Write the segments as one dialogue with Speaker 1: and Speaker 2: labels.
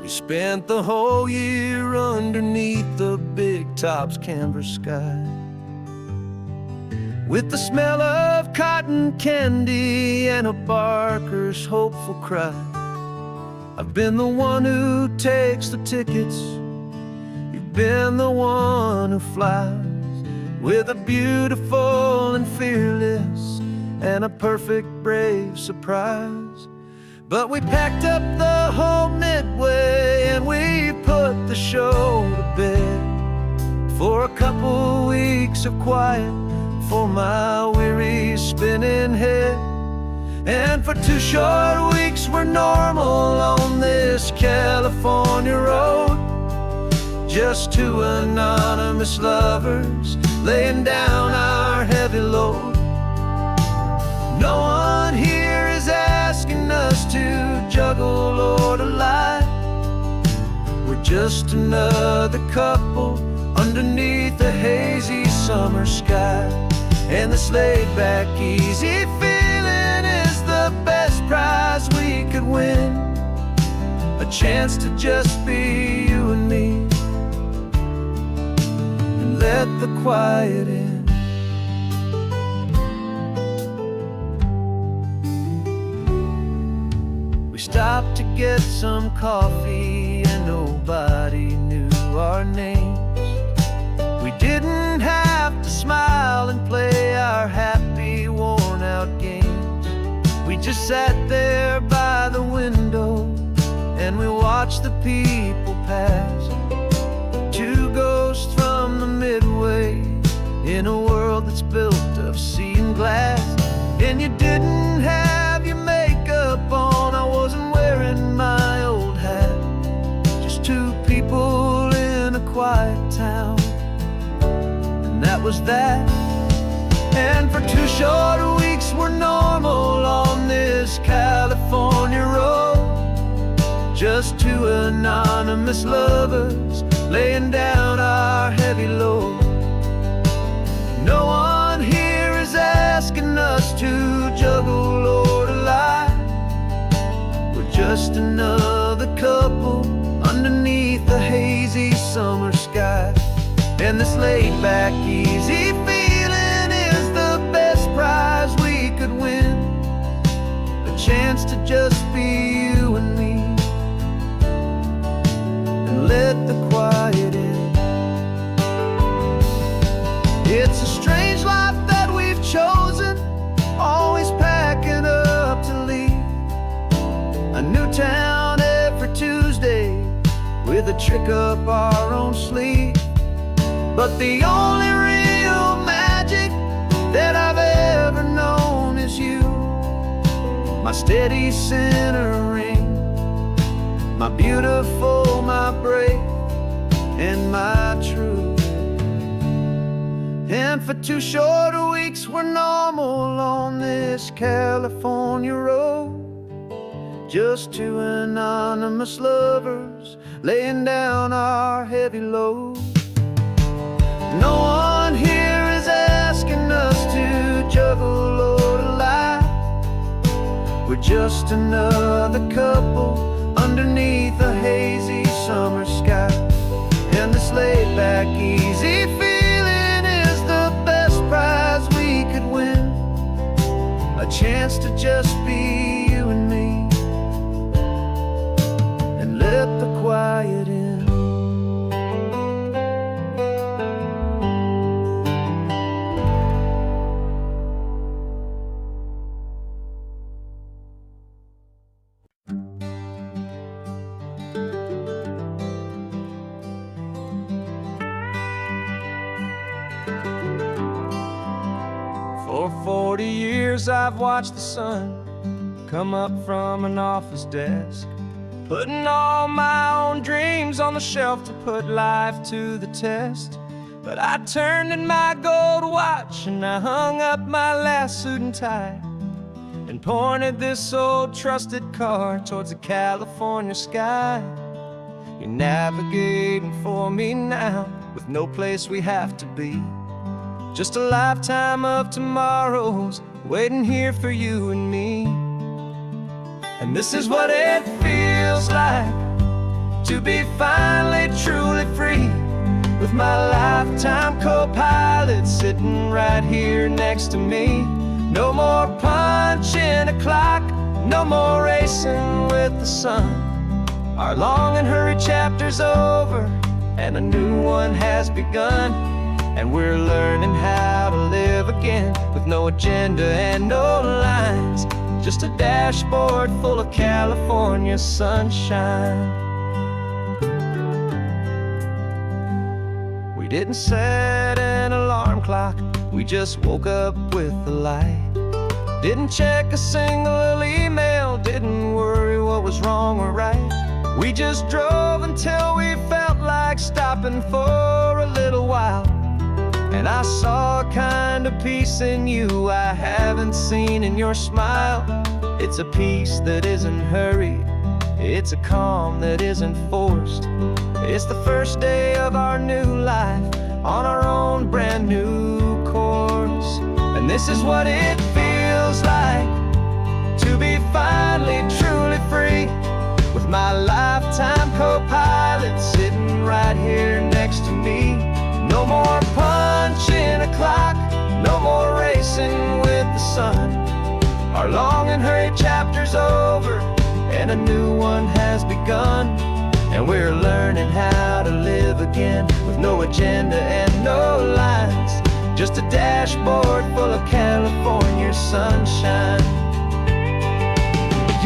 Speaker 1: We spent the whole year underneath the big top's canvas sky, with the smell of cotton candy and a barker's hopeful cry. I've been the one who takes the tickets, you've been the one who flies, with a beautiful and fearless and a perfect brave surprise. But we packed up the whole Midway and we put the show to bed for a couple weeks of quiet for my weary spinning head. And for 2 short weeks we're normal on this California road, just 2 anonymous lovers laying down our heavy load. No one here is asking us to juggle or to lie. We're just another couple underneath a hazy summer sky. And this laid-back, easy feeling is the best prize we could win, a chance to just be you and me, and let the quiet in. We stopped to get some coffee and nobody knew our names. We didn't have to smile and play our happy, worn-out games. We just sat there by the window and we watched the people pass. 2 ghosts from the Midway in a world that's built of sea and glass. And you didn't have your makeup on, I wasn't wearing my old hat. Just 2 people in a quiet town, and that was that. And for 2 short weeks we're normal on this California road, just 2 anonymous lovers laying down our heavy load. No one here is asking us to juggle or to lie. We're just another couple underneath the hazy summer sky. And this laid-back, easy feeling is the best prize we could win, a chance to just be you and me, and let the quiet in. It's a strange life that we've chosen, always packing up to leave a new town every Tuesday with a trick up our own sleeve. But the only real magic that I've ever known is you, my steady centering, my beautiful, my brave, and my true. And for 2 short weeks we're normal on this California road, just 2 anonymous lovers laying down our heavy load. No one here is asking us to juggle or to lie. We're just another couple underneath a hazy summer sky. And this laid-back, easy feeling is the best prize we could win, a chance to just be you and me, and let the quiet in. For 40 years I've watched the sun come up from an office desk, putting all my own dreams on the shelf to put life to the test. But I turned in my gold watch and I hung up my last suit and tie, and pointed this old trusted car towards the California sky. You're navigating for me now with no place we have to be, just a lifetime of tomorrows waiting here for you and me. And this is what it feels like to be finally truly free, with my lifetime co-pilot sitting right here next to me. No more punching a clock, no more racing with the sun. Our long and hurried chapter's over, and a new one has begun. And we're learning how to live again, with no agenda and no lines, just a dashboard full of California sunshine. We didn't set an alarm clock, we just woke up with the light. Didn't check a single email, didn't worry what was wrong or right. We just drove until we felt like stopping for a little while. And I saw a kind of peace in you I haven't seen in your smile. It's a peace that isn't hurried, it's a calm that isn't forced. It's the first day of our new life, on our own brand new course. And this is what it feels like, to be finally truly free, with my lifetime co-pilot sitting right here next to me. No more punching a clock, no more racing with the sun. Our long and hurried chapter's over, and a new one has begun. And we're learning how to live again, with no agenda and no lines, just a dashboard full of California sunshine.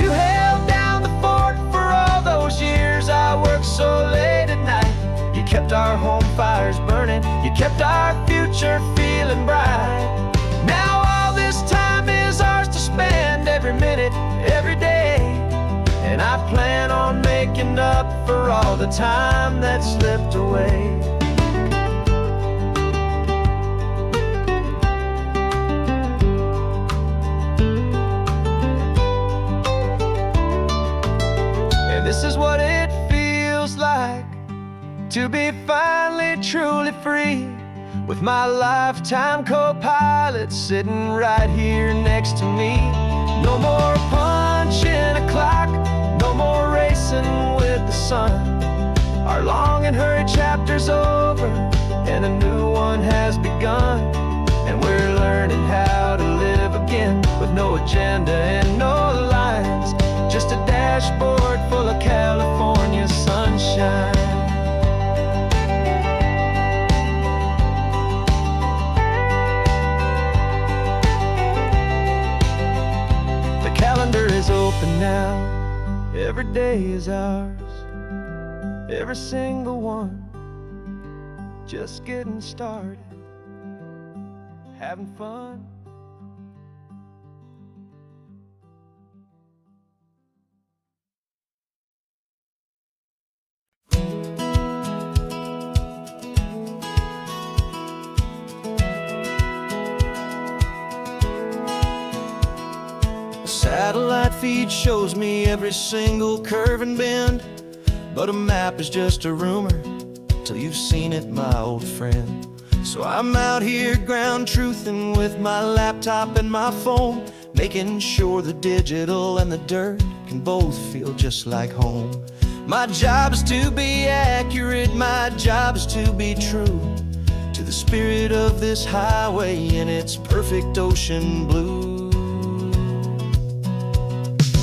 Speaker 1: You held down the fort for all those years I worked so late at night. You kept our home fires burning, you kept our future feeling bright. Now all this time is ours to spend, every minute, every day. And I plan on making up for all the time that slipped away. And this is what it feels like, to be finally truly free, with my lifetime co-pilot sitting right here next to me. No more punching a clock, no more racing with the sun. Our long and hurried chapter's over, and a new one has begun. And we're learning how to live again, with no agenda and no lines, just a dashboard full of California sunshine. The calendar is open now, every day is ours, every single one, just getting started, having fun. Satellite feed shows me every single curve and bend, but a map is just a rumor till you've seen it, my old friend. So I'm out here ground truthing with my laptop and my phone, making sure the digital and the dirt can both feel just like home. My job is to be accurate, my job is to be true to the spirit of this highway in its perfect ocean blue.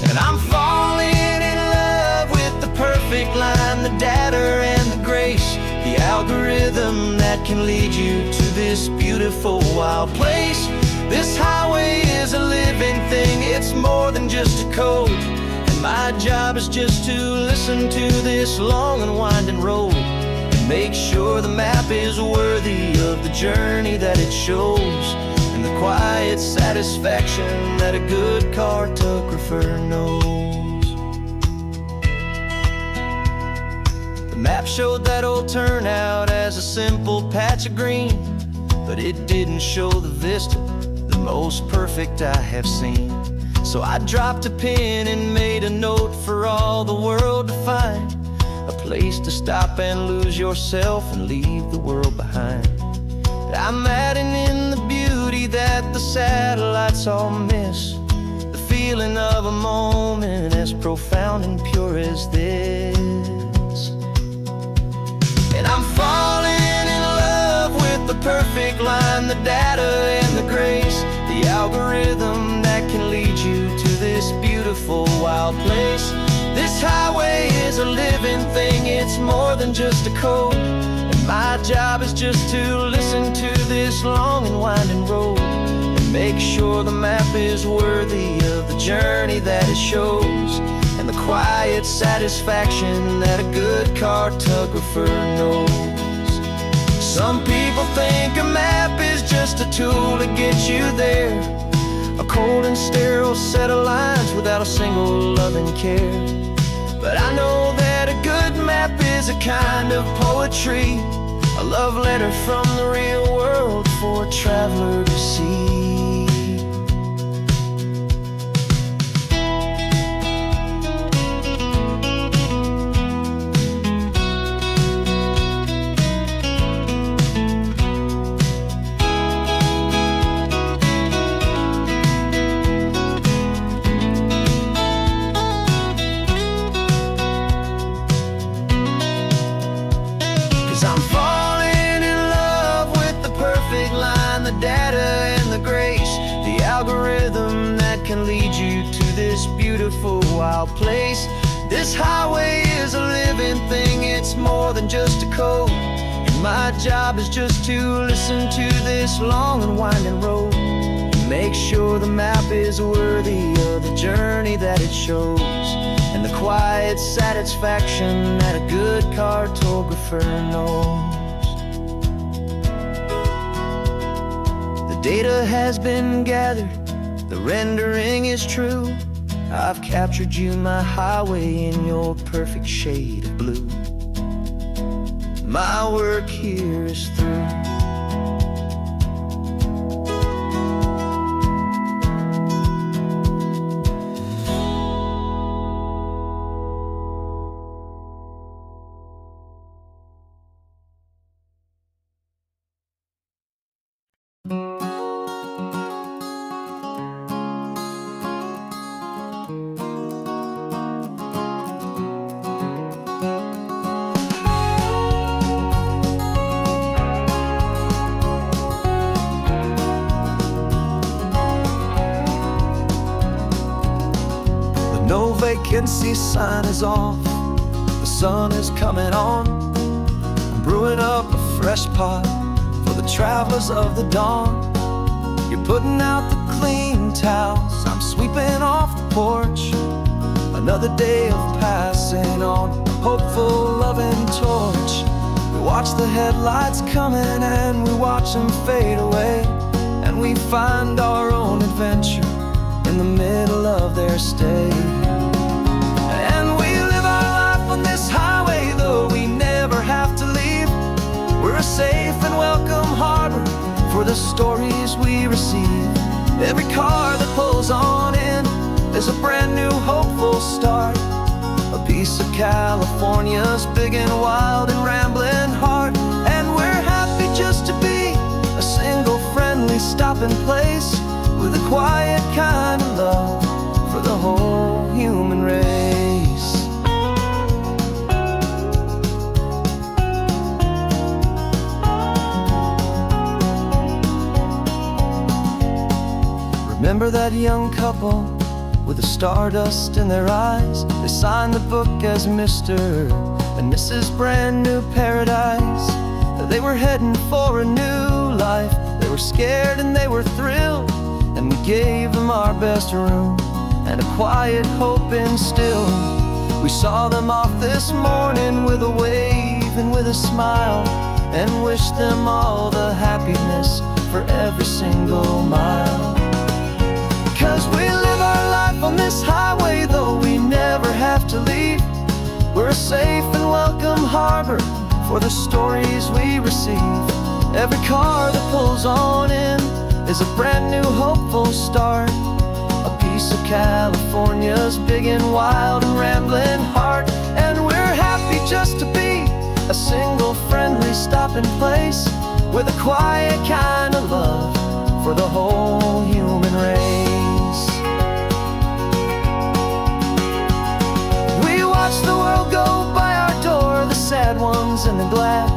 Speaker 1: And I'm falling in love with the perfect line, the data and the grace, the algorithm that can lead you to this beautiful wild place. This highway is a living thing, it's more than just a code. And my job is just to listen to this long and winding road, and make sure the map is worthy of the journey that it shows, and the quiet satisfaction that a good cartographer knows. The map showed that old turnout as a simple patch of green, but it didn't show the vista, the most perfect I have seen. So I dropped a pin and made a note for all the world to find, a place to stop and lose yourself and leave the world behind. I'm adding in the beauty that the satellites all miss, the feeling of a moment as profound and pure as this. And I'm falling in love with the perfect line, the data and the grace, the algorithm that can lead you to this beautiful wild place. This highway is a living thing, it's more than just a code. And my job is just to listen to this long and winding road and make sure the map is worthy of the journey that it shows, and the quiet satisfaction that a good cartographer knows. Some people think a map is just a tool to get you there, a cold and sterile set of lines without a single loving care. But I know that a good map is a kind of poetry, a love letter from the real world for a traveler to see. 'Cause I'm falling in love with the perfect line, the data and the grace, the algorithm that can lead you to this beautiful wild place. This highway is a living thing, it's more than just a code. And my job is just to listen to this long and winding road and make sure the map is worthy of the journey that it shows, and the quiet satisfaction that a good cartographer knows. The data has been gathered, the rendering is true. I've captured you, my highway, in your perfect shade of blue. My work here is through. No vacancy sign is off, the sun is coming on. I'm brewing up a fresh pot for the travelers of the dawn. You're putting out the clean towels, I'm sweeping off the porch. Another day of passing on, a hopeful loving torch. We watch the headlights coming and we watch them fade away, and we find our own adventure in the middle of their stay. And we live our life on this highway, though we never have to leave. We're a safe and welcome harbor for the stories we receive. Every car that pulls on in is a brand new hopeful start, a piece of California's big and wild and rambling heart. And we're happy just to be a single friendly stopping place, with a quiet kind of love for the whole human race. Remember that young couple with the stardust in their eyes? They signed the book as Mr. and Mrs. Brand New Paradise. They were heading for a new life. They were scared and they were thrilled, and we gave them our best room and a quiet hope instilled. We saw them off this morning with a wave and with a smile, and wished them all the happiness for every single mile. 'Cause we live our life on this highway, though we never have to leave. We're a safe and welcome harbor for the stories we receive. Every car that pulls on in is a brand new hopeful start, a piece of California's big and wild and rambling heart. And we're happy just to be a single friendly stopping place, with a quiet kind of love for the whole human race. We watch the world go by our door, the sad ones and the glad.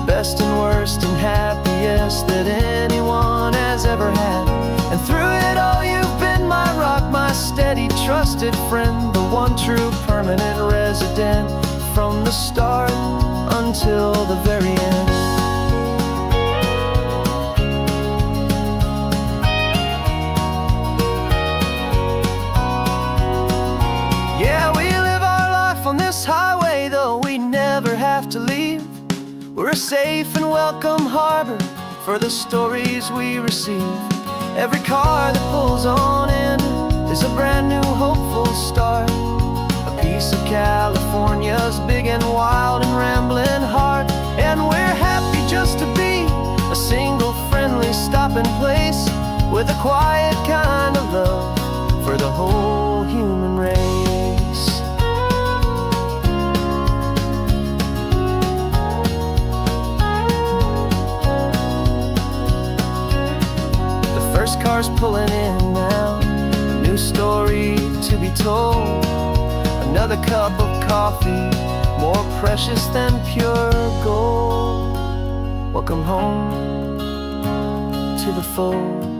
Speaker 1: best and worst and happiest that anyone has ever had. And through it all you've been my rock, my steady, trusted friend, the one true permanent resident, from the start until the very end. Yeah, we live our life on this highway, though we never have to leave. We're a safe and welcome harbor for the stories we receive. Every car that pulls on in is a brand new hopeful start, a piece of California's big and wild and rambling heart. And we're happy just to be a single friendly stopping place, with a quiet kind of love for the whole human race. First car's pulling in now, a new story to be told. Another cup of coffee, more precious than pure gold. Welcome home to the fold.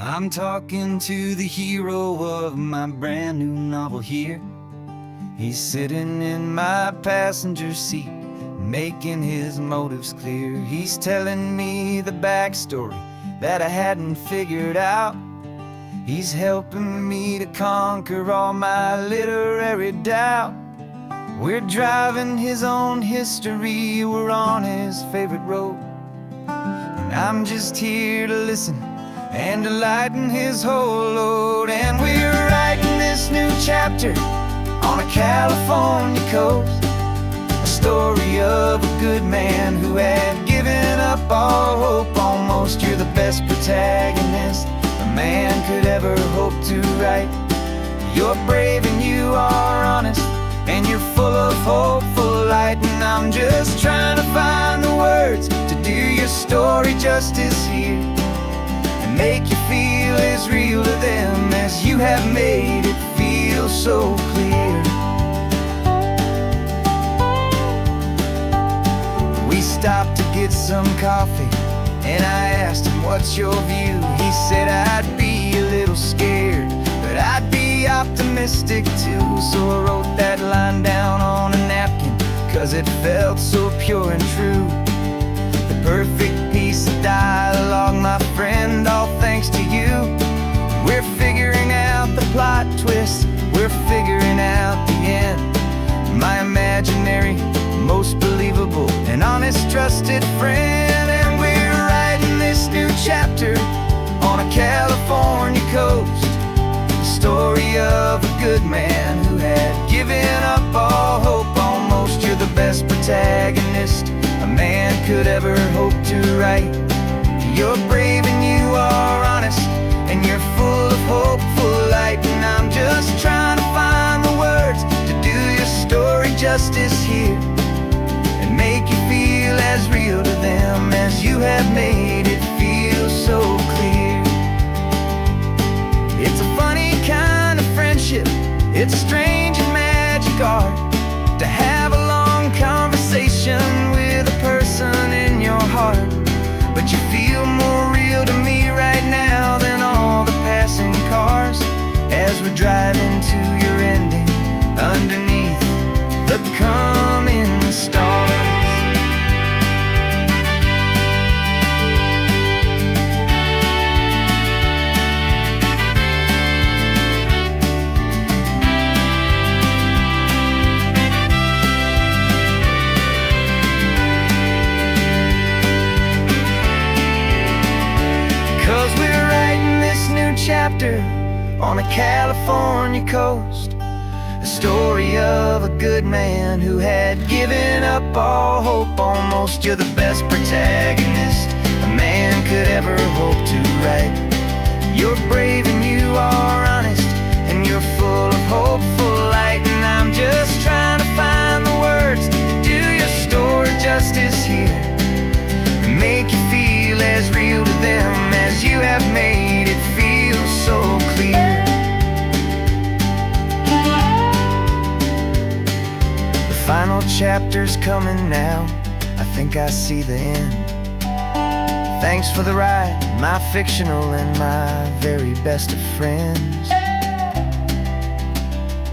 Speaker 2: I'm talking to the hero of my brand new novel here. He's sitting in my passenger seat, making his motives clear. He's telling me the backstory that I hadn't figured out. He's helping me to conquer all my literary doubt. We're driving his own history, we're on his favorite road, and I'm just here to listen and to lighten his whole load. And we're writing this new chapter on a California coast, a story of a good man who had given up all hope almost. You're the best protagonist a man could ever hope to write. You're brave and you are honest, and you're full of hopeful light. And I'm just trying to find the words to do your story justice here, make you feel as real to them as you have made it feel so clear. We stopped to get some coffee, and I asked him, what's your view? He said, I'd be a little scared, but I'd be optimistic too. So I wrote that line down on a napkin, 'cause it felt so pure and true. The perfect piece of dialogue, my friend, all thanks to you. We're figuring out the plot twist, we're figuring out the end. My imaginary, most believable and honest trusted friend. And we're writing this new chapter on a California coast, the story of a good man who had given up all hope almost. You're the best protagonist a man could ever hope to write. You're brave and you are honest, and you're full of hopeful light. And I'm just trying to find the words to do your story justice here, and make you feel as real to them as you have made it feel so clear. It's a funny kind of friendship, it's a strange and magic art to have a long conversation with a person in your heart. But you feel more real to me right now than all the passing cars, as we're driving to your ending underneath the coming stars. 'Cause we're writing this new chapter on a California coast, a story of a good man who had given up all hope almost. You're the best protagonist a man could ever hope to write. You're brave and you are honest, and you're full of hopeful light. And I'm just trying to find the words to do your chapter's coming now. I think I see the end. Thanks for the ride, my fictional and my very best of friends.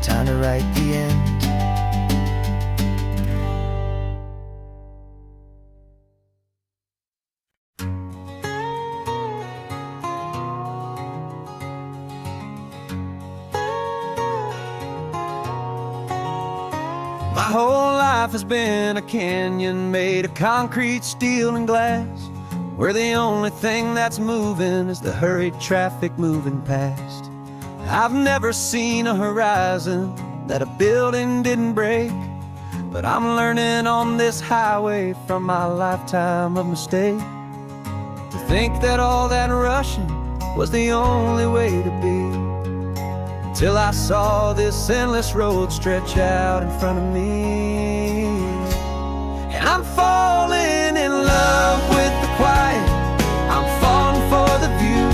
Speaker 2: Time to write the end.
Speaker 1: My whole life has been a canyon made of concrete, steel, and glass, where the only thing that's moving is the hurried traffic moving past. I've never seen a horizon that a building didn't break, but I'm learning on this highway from my lifetime of mistakes to think that all that rushing was the only way to be, till I saw this endless road stretch out in front of me. And I'm falling in love with the quiet, I'm falling for the view.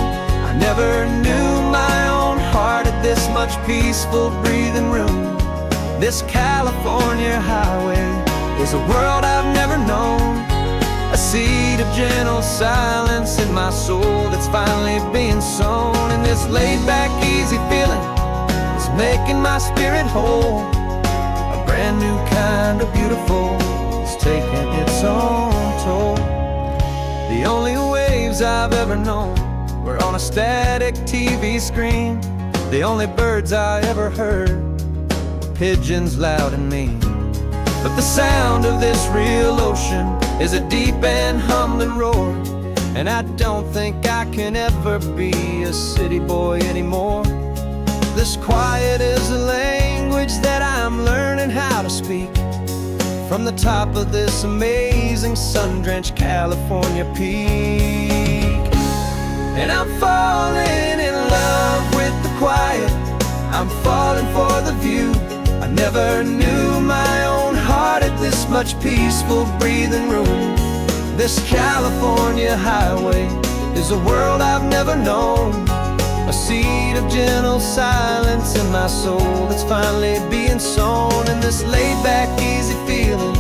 Speaker 1: I never knew my own heart had this much peaceful breathing room. This California highway is a world I've never known, a seed of gentle silence in my soul that's finally being sown. And this laid-back, easy feeling is making my spirit whole. A brand new kind of beautiful is taking its own toll. The only waves I've ever known were on a static TV screen. The only birds I ever heard were pigeons loud and mean. But the sound of this real ocean is a deep and humbling roar, and I don't think I can ever be a city boy anymore. This quiet is a language that I'm learning how to speak from the top of this amazing sun-drenched California peak. And I'm falling in love with the quiet, I'm falling for the view. I never knew my own heart had this much peaceful breathing room. This California highway is a world I've never known, a seed of gentle silence in my soul that's finally being sown. And this laid-back, easy feeling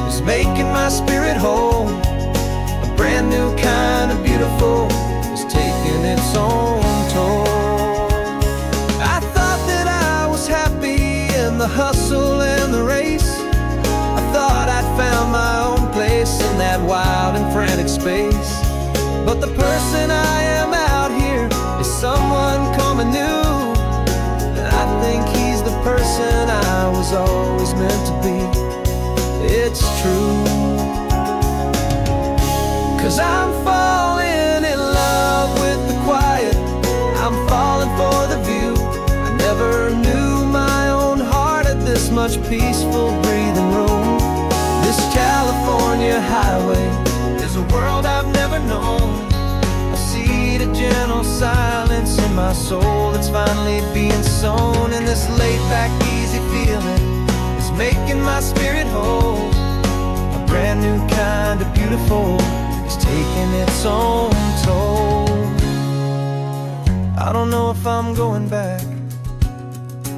Speaker 1: is making my spirit whole. A brand new kind of beautiful is taking its own toll. I thought that I was happy in the hustle and the race. I thought I'd found my own place in that wild and frantic space. But the person I am out here is someone coming new, and I think he's the person I was always meant to be. It's true, 'cause I'm falling in love with the quiet, I'm falling for the view. I never knew my own heart had this much peaceful breathing room. This California highway is a world I've never known, a seed of gentle silence in my soul that's finally being sown. And this laid-back, easy feeling is making my spirit whole. A brand new kind of beautiful is taking its own toll. I don't know if I'm going back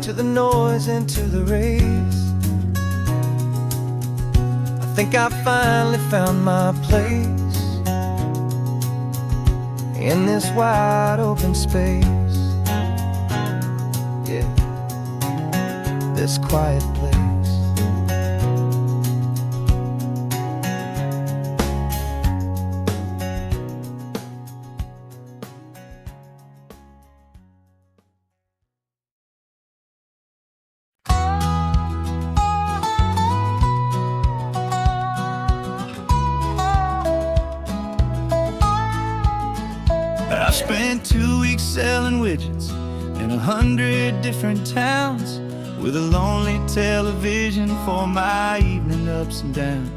Speaker 1: to the noise and to the race. I think I finally found my place in this wide open space. Yeah, this quiet place.
Speaker 2: I spent 2 weeks selling widgets in 100 different towns, with a lonely television for my evening ups and downs.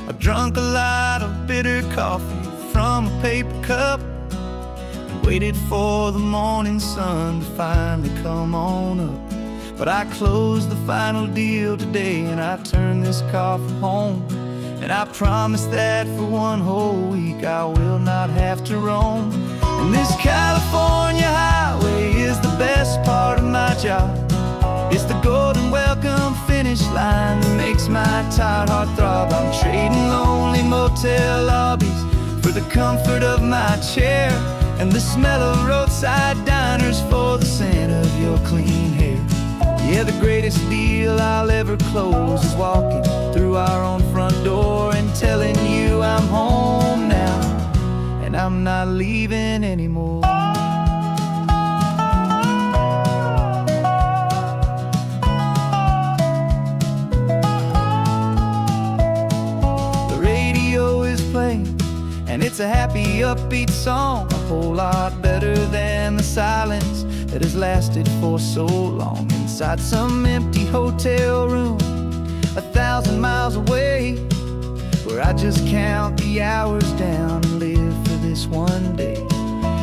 Speaker 2: I drunk a lot of bitter coffee from a paper cup and waited for the morning sun to finally come on up. But I closed the final deal today, and I turned this coffee home. And I promise that for one whole week I will not have to roam. And this California highway is the best part of my job. It's the golden welcome finish line that makes my tired heartthrob. I'm trading lonely motel lobbies for the comfort of my chair and the smell of roadside diners for the scent of your clean hair. Yeah, the greatest deal I'll ever close is walking through our own front door and telling you I'm home now, and I'm not leaving anymore. The radio is playing, and it's a happy, upbeat song, a whole lot better than the silence that has lasted for so long. Inside some empty hotel room 1,000 miles away, where I just count the hours down and live for this one day.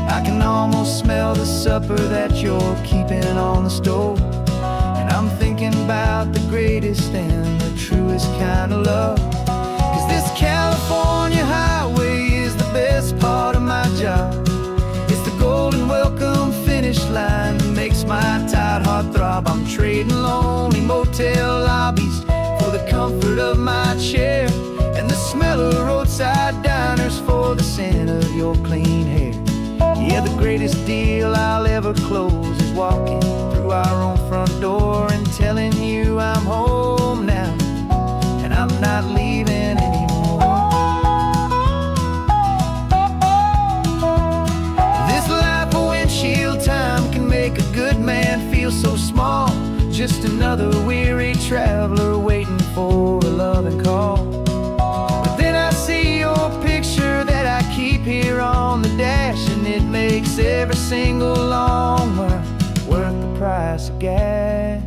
Speaker 2: I can almost smell the supper that you're keeping on the stove, and I'm thinking about the greatest and the truest kind of love. 'Cause this California highway is the best part of my job. It's the golden welcome finish line that makes my tired heart throb. I'm trading lonely motel lobbies for the comfort of my chair and the smell of roadside diners for the scent of your clean hair. Yeah, the greatest deal I'll ever close is walking through our own front door and telling you I'm home now, and I'm not leaving anymore. This life of windshield time can make a good man feel so small, just another weary traveler waiting for a loving call. But then I see your picture that I keep here on the dash, and it makes every single long mile worth the price of gas.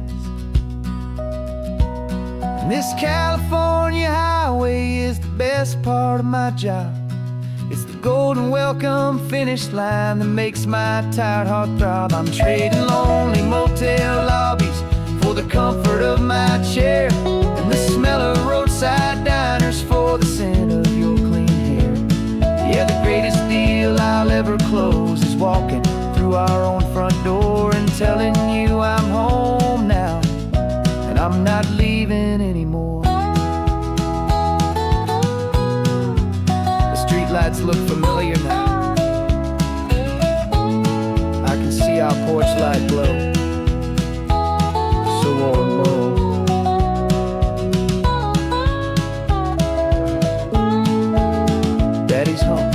Speaker 2: And this California highway is the best part of my job. It's the golden welcome finish line that makes my tired heart throb. I'm trading lonely motel lobbies for the comfort of my chair and the smell of roadside diners for the scent of your clean hair. Yeah, the greatest deal I'll ever close is walking through our own front door and telling you I'm home now, and I'm not leaving anymore. The streetlights look familiar now. I can see our porch light glow, so warm, low. Daddy's home.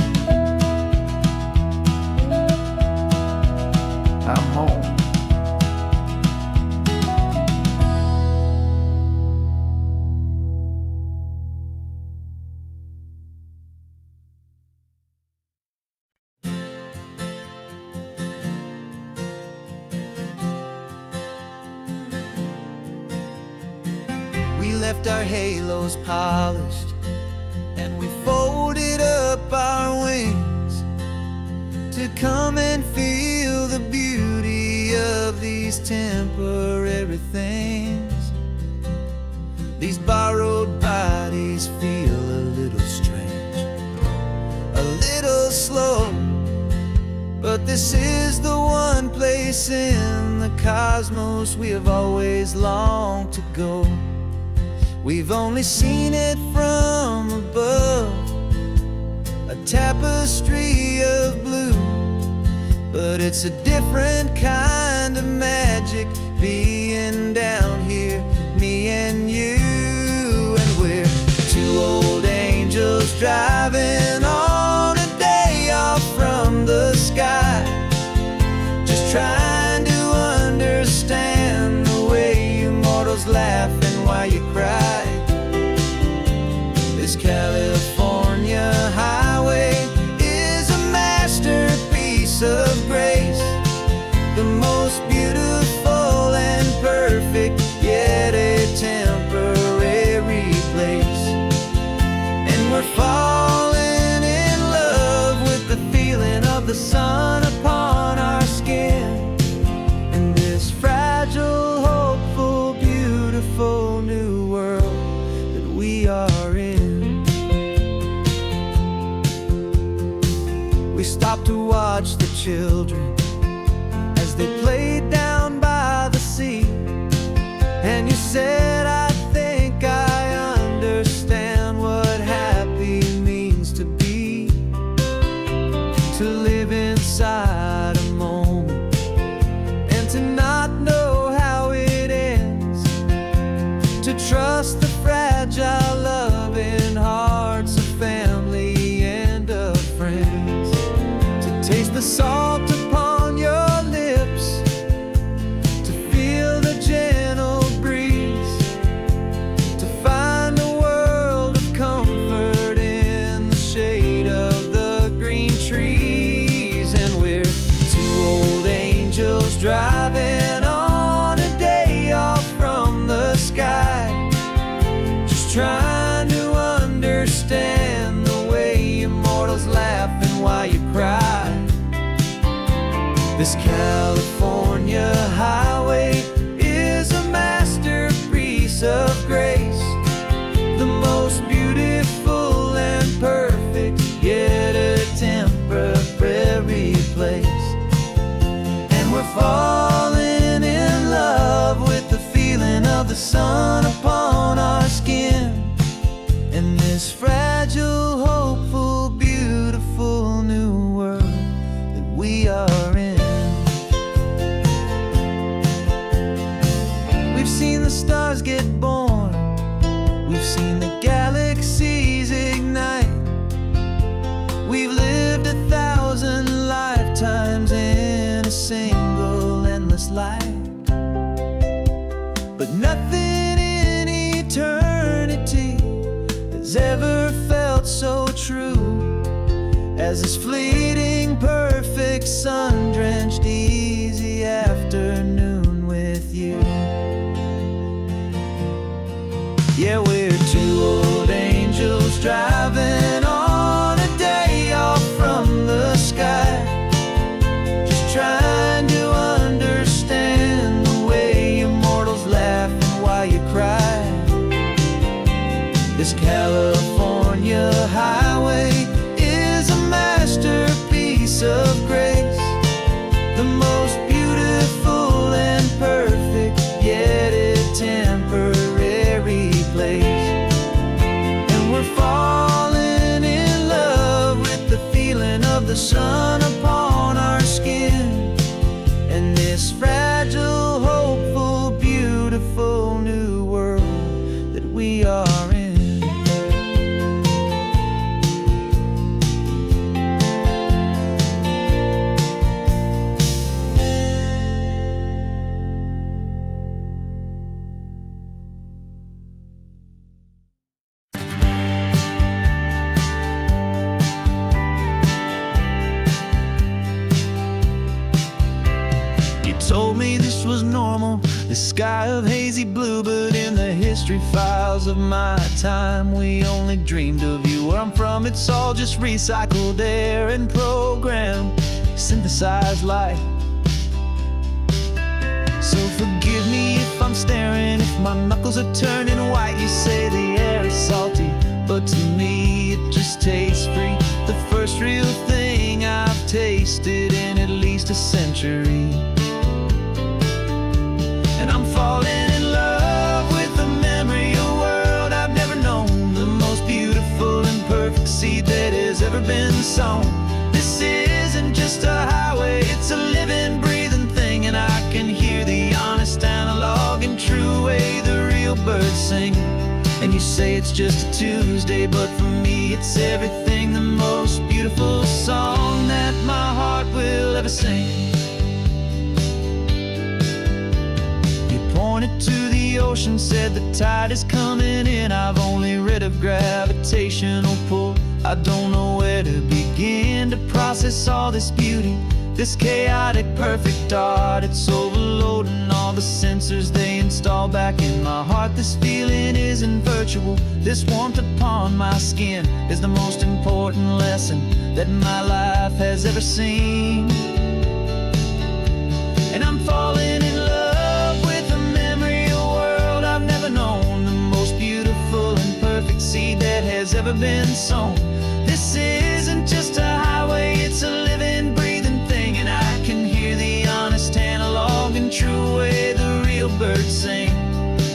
Speaker 2: I'm home. We left our halos polished, and we folded up our wings to come and feel the beauty of these temporary things. These borrowed bodies feel a little strange, a little slow, but this is the one place in the cosmos we have always longed to go. We've only seen it from above, a tapestry of blue, but it's a different kind of magic being down here, me and you. And we're two old angels driving on a day off from the sky, just trying to understand the way you mortals laugh and why you cry. This California highway is a masterpiece of grace, the most beautiful and perfect, yet a temporary place. And we're falling in love with the feeling of the sun upon our skin, in this fragile, hopeful, beautiful new world that we are in. We stopped to watch the children as they played down by the sea, and you said, I think I understand
Speaker 1: driving on a day off from the sky, just trying to understand the way you mortals laugh and why you cry. This California highway is a masterpiece of grace, the most beautiful and perfect, yet a temporary place. And we're falling in love with the feeling of the sun upon our skin, in this fragile, hopeful, beautiful new world that we are in. We've seen the stars get born, we've seen the galaxies ignite, we've lived 1,000 lifetimes in a single endless life. But nothing in eternity has ever felt so true as this fleeting, perfect, sun-drenched, easy afternoon with you. Yeah, we're two old angels driving on a day off from the sky, just trying to understand the way you mortals laugh and why you cry. This California highway is a masterpiece of grace, the most beautiful and perfect, yet a temporary place. And we're falling in love with the feeling of the sun upon our skin, and this fragile, hopeful, beautiful new world that we are in. Told me this was normal, the sky of hazy blue, but in the history files of my time, we only dreamed of you. Where I'm from, it's all just recycled air and programmed, synthesized light. So forgive me if I'm staring, if my knuckles are turning white. You say the air is salty, but to me it just tastes free. The first real thing I've tasted in at least a century. And I'm falling in love with the memory of a world I've never known, the most beautiful and perfect seed that has ever been sown. This isn't just a highway, it's a living, breathing thing, and I can hear the honest, analog, and true way the real birds sing. And you say it's just a Tuesday, but for me it's everything, the most beautiful song that my heart will ever sing. Pointed to the ocean, said the tide is coming in. I've only read of gravitational pull, I don't know where to begin to process all this beauty, this chaotic, perfect art. It's overloading all the sensors they install back in my heart. This feeling isn't virtual, this warmth upon my skin is the most important lesson that my life has ever seen. And I'm falling in love with the memory of a world I've never known, the most beautiful and perfect seed that has ever been sown. This isn't just a highway, it's a living, breathing thing, and I can hear the honest, analog, and true way the real birds sing.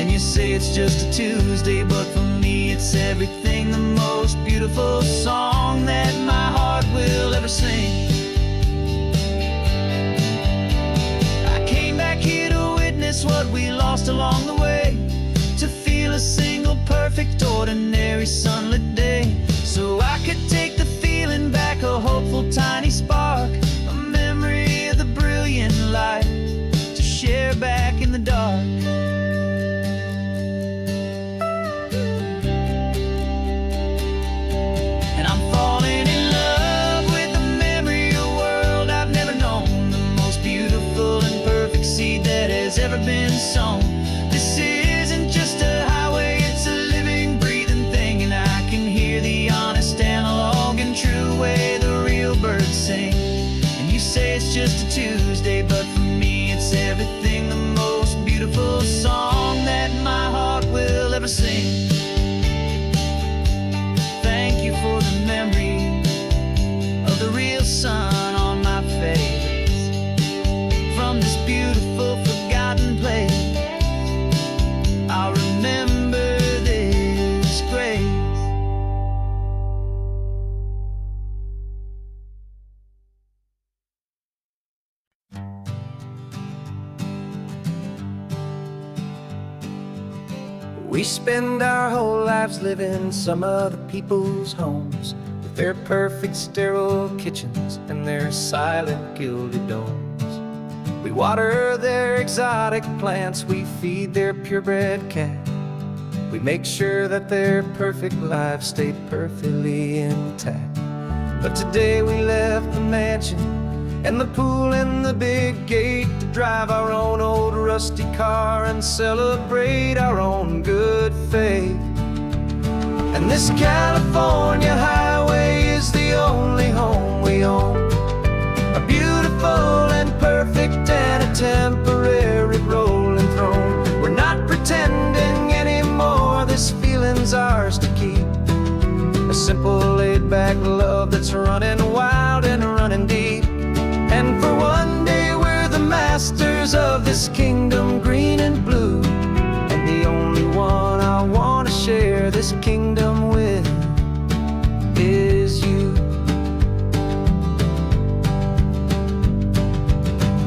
Speaker 1: And you say it's just a Tuesday, but for me it's everything, the most beautiful song that my heart will ever sing. What we lost along the way, to feel a single, perfect, ordinary, sunlit day, so I could take the feeling back, a hopeful, tiny spark, a memory of the brilliant light, to share back in the dark. And I'm falling in love with the memory of a world I've never known, the most beautiful and perfect Monday's just a Tuesday, but for me it's everything, the most beautiful song that my heart will ever sing. Thank you for the memory of the real sun on my face. From this beautiful forgotten place, I'll remember this grace.
Speaker 2: We spend our whole lives living some other people's homes, with their perfect sterile kitchens and their silent gilded domes. We water their exotic plants, we feed their purebred cat. We make sure that their perfect lives stay perfectly intact. But today we left the mansion and the pool and the big gate to drive our own old rusty car and celebrate our own good faith. And this California highway is the only home we own, a beautiful and perfect and a temporary rolling throne. We're not pretending anymore, this feeling's ours to keep, a simple laid-back love that's running wild and running deep. And for one day we're the masters of this kingdom green and blue, and the only one I want to share this kingdom with is you.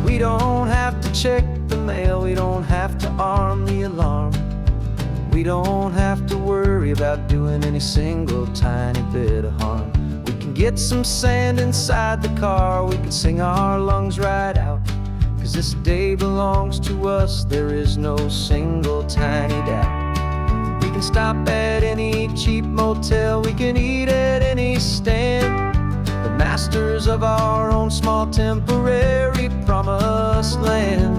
Speaker 2: We don't have to check the mail, we don't have to arm the alarm, we don't have to worry about doing any single tiny bit of harm. We can get some sand inside the car, we can sing our lungs right out, 'cause this day belongs to us, there is no single tiny doubt. We can stop at any cheap motel, we can eat at any stand, the masters of our own small temporary promised land.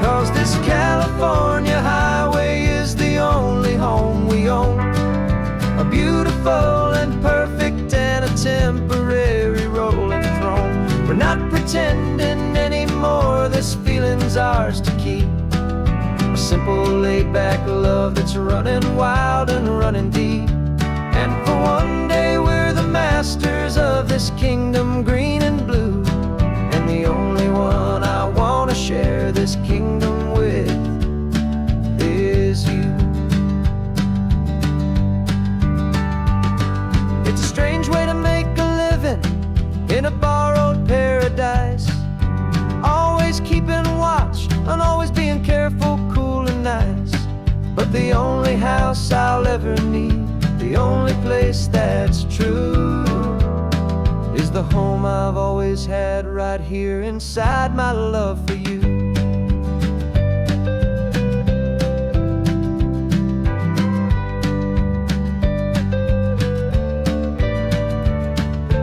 Speaker 2: 'Cause this California highway is the only home we own, a beautiful and perfect and a temporary rolling throne. We're not pretending anymore, this feeling's ours to keep, a simple laid-back love that's running wild and running deep. And for one day we're the masters of this kingdom green and blue, and the only one I want to share this kingdom with is you. It's a strange way to make a living in a borrowed paradise, always keeping watch and always being careful, cool and nice. But the only house I'll ever need, the only place that's true, is the home I've always had right here inside my love for you.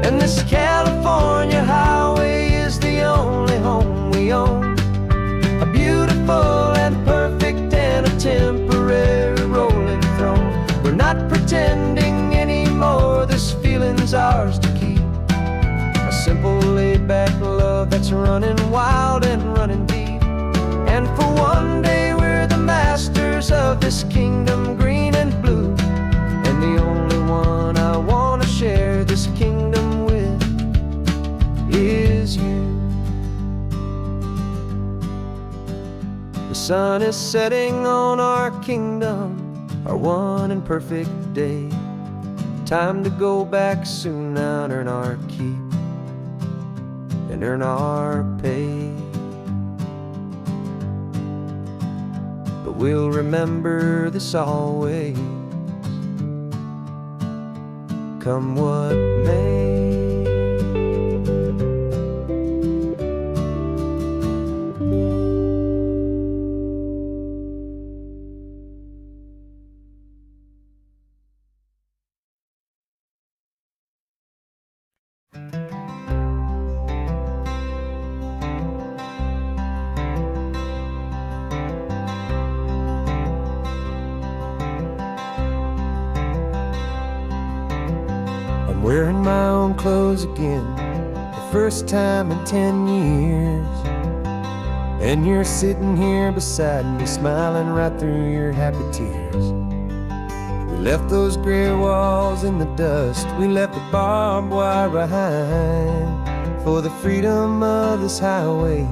Speaker 2: And this California highway is the only home we own, a beautiful and perfect and a temporary rolling throne. We're not pretending anymore, this feeling's ours to keep, a simple laid-back love that's running wild and running deep. And for one day we're the masters of this kingdom green and blue, and the only one I want to share this kingdom with is you. The sun is setting on our kingdom, our one and perfect day. Time to go back soon now and earn our keep and earn our pay. But we'll remember this always, come what may. I'm wearing my own clothes again, the first time in 10 years. And you're sitting here beside me, smiling right through your happy tears. We left those gray walls in the dust, we left the barbed wire behind, for the freedom of this highway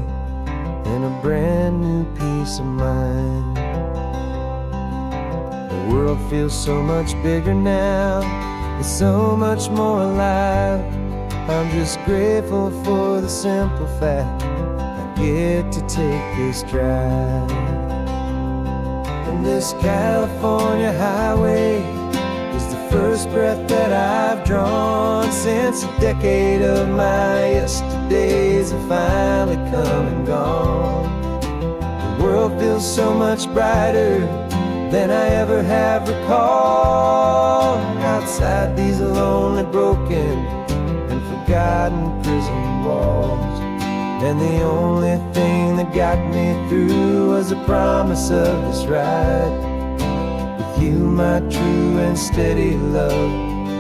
Speaker 2: and a brand new peace of mind. The world feels so much bigger now, it's so much more alive. I'm just grateful for the simple fact I get to take this drive. And this California highway is the first breath that I've drawn since a decade of my yesterdays have finally come and gone. The world feels so much brighter than I ever have recalled. Outside these lonely, broken, and forgotten prison walls. And the only thing that got me through was the promise of this ride with you, my true and steady love,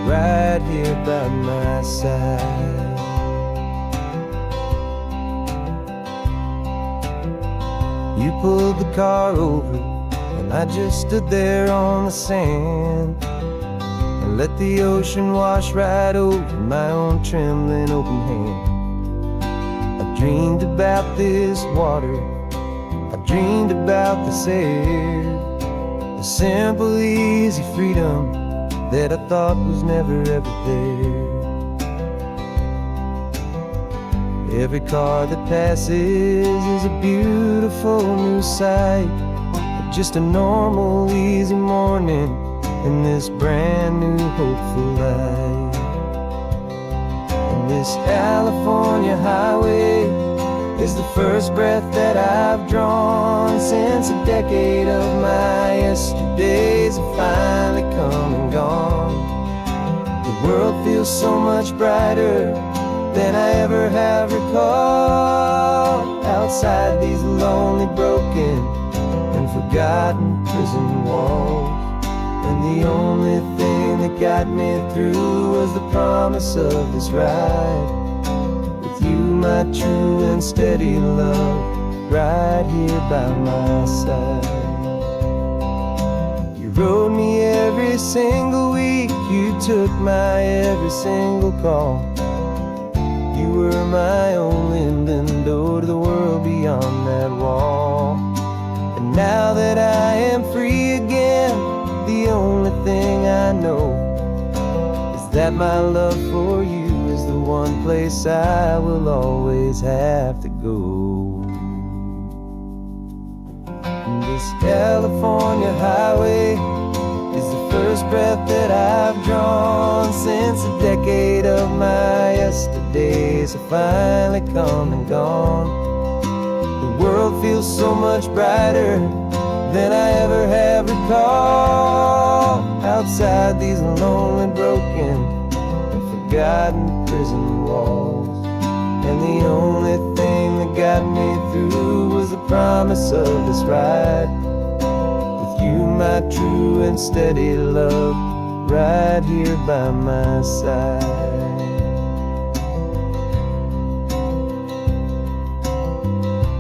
Speaker 2: right here by my side. You pulled the car over and I just stood there on the sand and let the ocean wash right over my own trembling open hand. I dreamed about this water, I dreamed about this air, the simple, easy freedom that I thought was never ever there. Every car that passes is a beautiful new sight, just a normal, easy morning in this brand new, hopeful life. And this California highway is the first breath that I've drawn since a decade of my yesterdays have finally come and gone. The world feels so much brighter than I ever have recalled. Outside these lonely, broken, and forgotten prison walls. And the only thing that got me through was the promise of this ride with you, my true and steady love, right here by my side. You rode me every single week, you took my every single call. You were my only window to the world beyond that wall. And now that I am free again, the only thing I know is that my love for you is the one place I will always have to go. And this California highway is the first breath that I've drawn since a decade of my yesterdays have finally come and gone. The world feels so much brighter than I ever have recalled. Outside these lonely, broken, and forgotten prison walls. And the only thing that got me through was the promise of this ride with you, my true and steady love, right here by my side.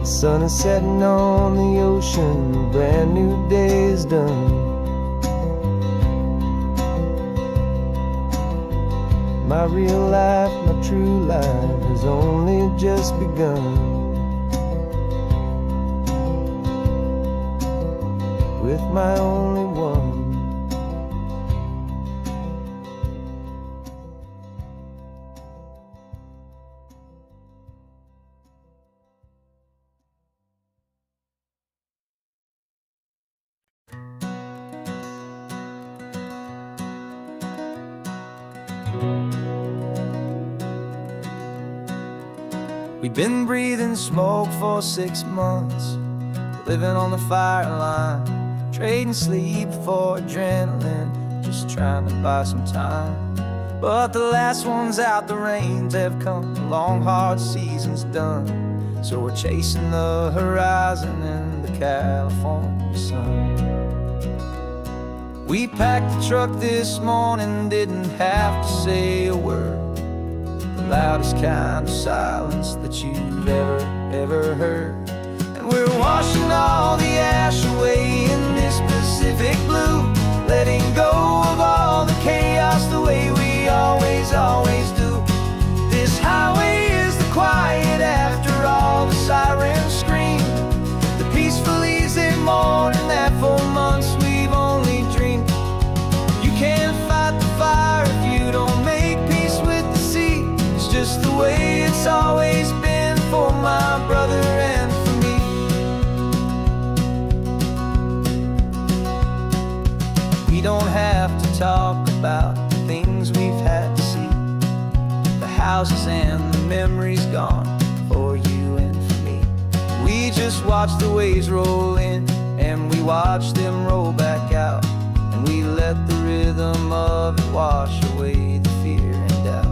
Speaker 2: The sun is setting on the ocean, a brand new day is done. My real life, my true life has only just begun. With my only one. We've been breathing smoke for 6 months, living on the fire line, trading sleep for adrenaline, just trying to buy some time. But the last one's out, the rains have come, the long hard season's done. So we're chasing the horizon in the California sun. We packed the truck this morning, didn't have to say a word. loudest kind of silence that you've ever heard. And we're washing all the ash away in this Pacific blue, letting go of all the chaos the way we always do. This highway is the quiet after all the sirens scream, the peaceful easy morning that for months we've only dreamed. You can't fight the fire if you don't make peace with the sea. It's just the way it's always been for my brother and for me. We don't have to talk about the things we've had to see, the houses and the memories gone for you and for me. We just watch the waves roll in and we watch them roll back out, and we let the rhythm of it wash away the fear and doubt.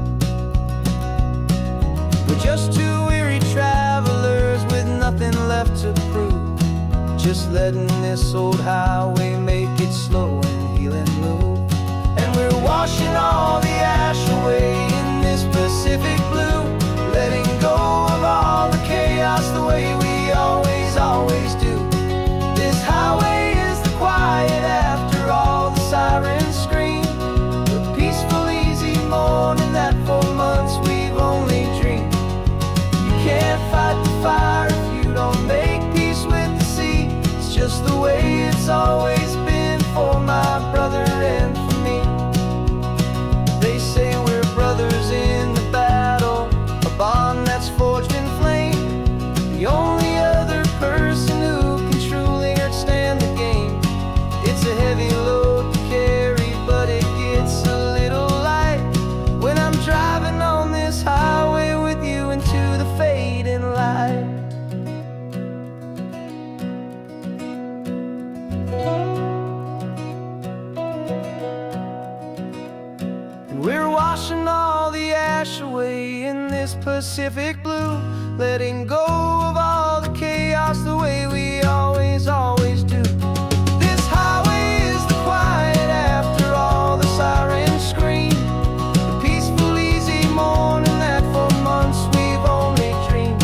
Speaker 2: We're just two weary travelers with nothing left to prove, just letting this old highway make it slow and heal and move. And we're washing all the ash away in this Pacific blue, letting go of all the chaos the way we always do. This highway is the quiet after all the sirens scream, the peaceful easy morning that for months we've only dreamed. You can't fight the fire if you don't make peace with the sea. It's just the way it's always been for my brother and for me. They say we're brothers in the battle, a bond that's forged in flame. The only other person who can truly stand the game. It's a heavy load to carry, but it gets a little light when I'm driving on this highway with you into the fading light. And we're washing all the ash away in this Pacific blue, letting go of all the chaos the way we always do. This highway is the quiet after all the sirens scream, the peaceful easy morning that for months we've only dreamed.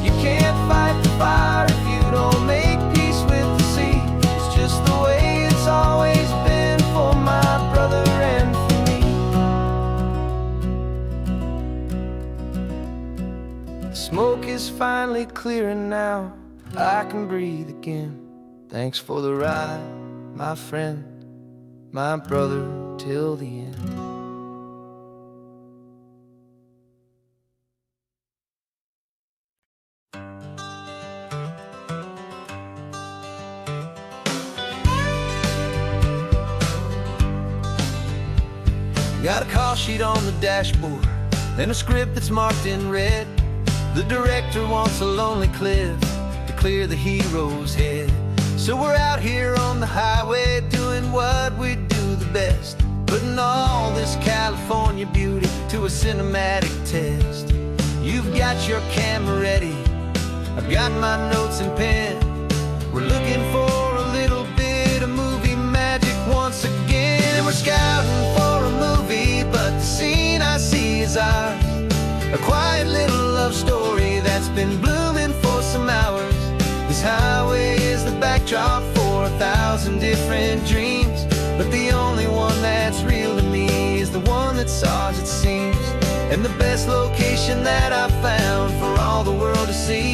Speaker 2: You can't fight the fire if you don't make peace with the sea. It's just the way it's always been for my brother and for me. The smoke is finally clearing now, I can breathe again. Thanks for the ride, my friend, my brother till the end. Got a call sheet on the dashboard and a script that's marked in red. The director wants a lonely cliff to clear the hero's head. So we're out here on the highway doing what we do the best, putting all this California beauty to a cinematic test. You've got your camera ready, I've got my notes and pen. We're looking for a little bit of movie magic once again. And we're scouting for a movie, but the scene I see is ours, a quiet little love story that's been blooming for some hours. This highway is the backdrop for 1,000 different dreams, but the only one that's real to me is the one that's ours, it seems. And the best location that I've found for all the world to see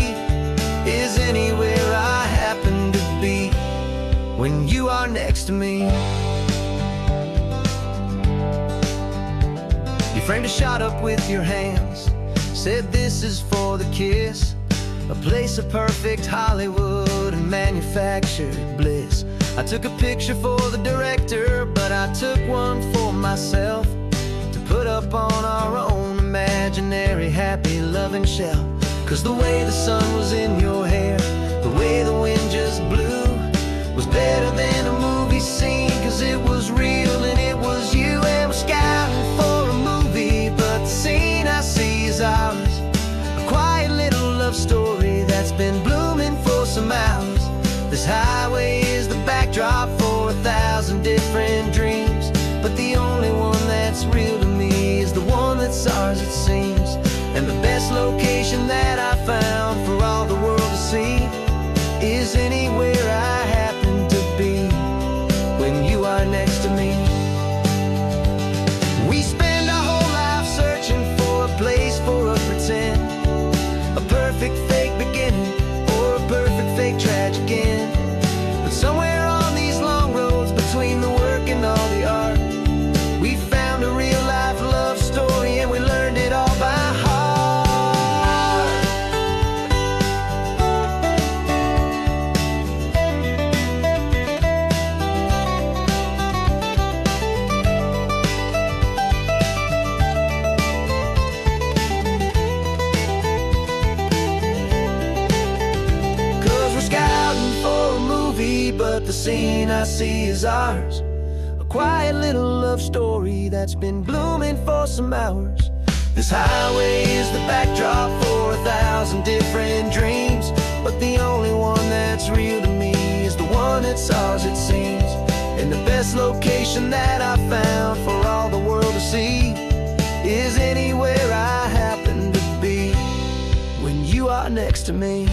Speaker 2: is anywhere I happen to be when you are next to me. You framed a shot up with your hands, said this is for the kiss, a place of perfect Hollywood and manufactured bliss. I took a picture for the director, but I took one for myself to put up on our own imaginary happy loving shell. Cause the way the sun was in your hair, the way the wind just blew, was better than a movie scene. Cause it was real and it was you. And we're scouting for a movie, but the scene I see is ours, a quiet little love story that's been blooming for some hours. This highway is the backdrop for 1,000 different dreams, but the only one that's real to me is the one that's ours, it seems.
Speaker 1: fake beginning or a perfect fake tragic end. But somewhere on these long roads between the work and all the art, we found a real life love story and we learned it all by heart. But the scene I see is ours, a quiet little love story that's been blooming for some hours. This highway is the backdrop for 1,000 different dreams, but the only one that's real to me is the one that's ours, it seems. And the best location that I found for all the world to see is anywhere I happen to be when you are next to me.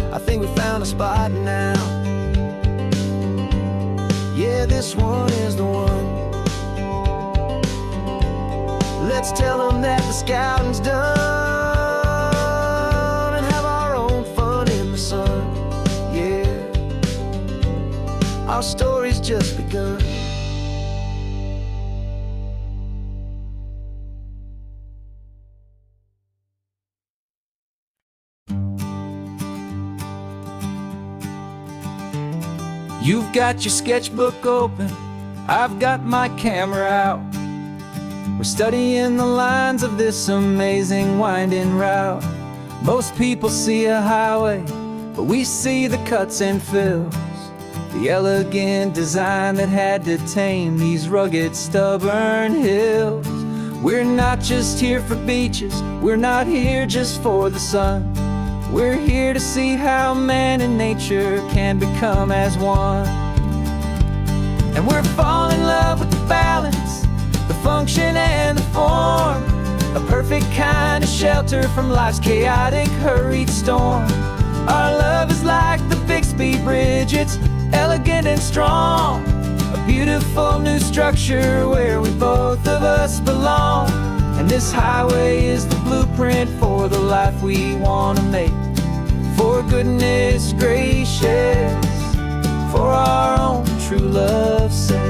Speaker 1: I think we found a spot now. Yeah, this one is the one. Let's tell them that the scouting's done and have our own fun in the sun. Yeah, our story's just begun. You've got your sketchbook open, I've got my camera out. We're studying the lines of this amazing winding route. Most people see a highway, but we see the cuts and fills, the elegant design that had to tame these rugged, stubborn hills. We're not just here for beaches, we're not here just for the sun. We're here to see how man and nature can become as one. And we're falling in love with the balance, the function and the form, a perfect kind of shelter from life's chaotic, hurried storm. Our love is like the Bixby Bridge, it's elegant and strong, a beautiful new structure where we both of us belong. And this highway is the blueprint for the life we want to make. For goodness gracious, for our own true love's sake.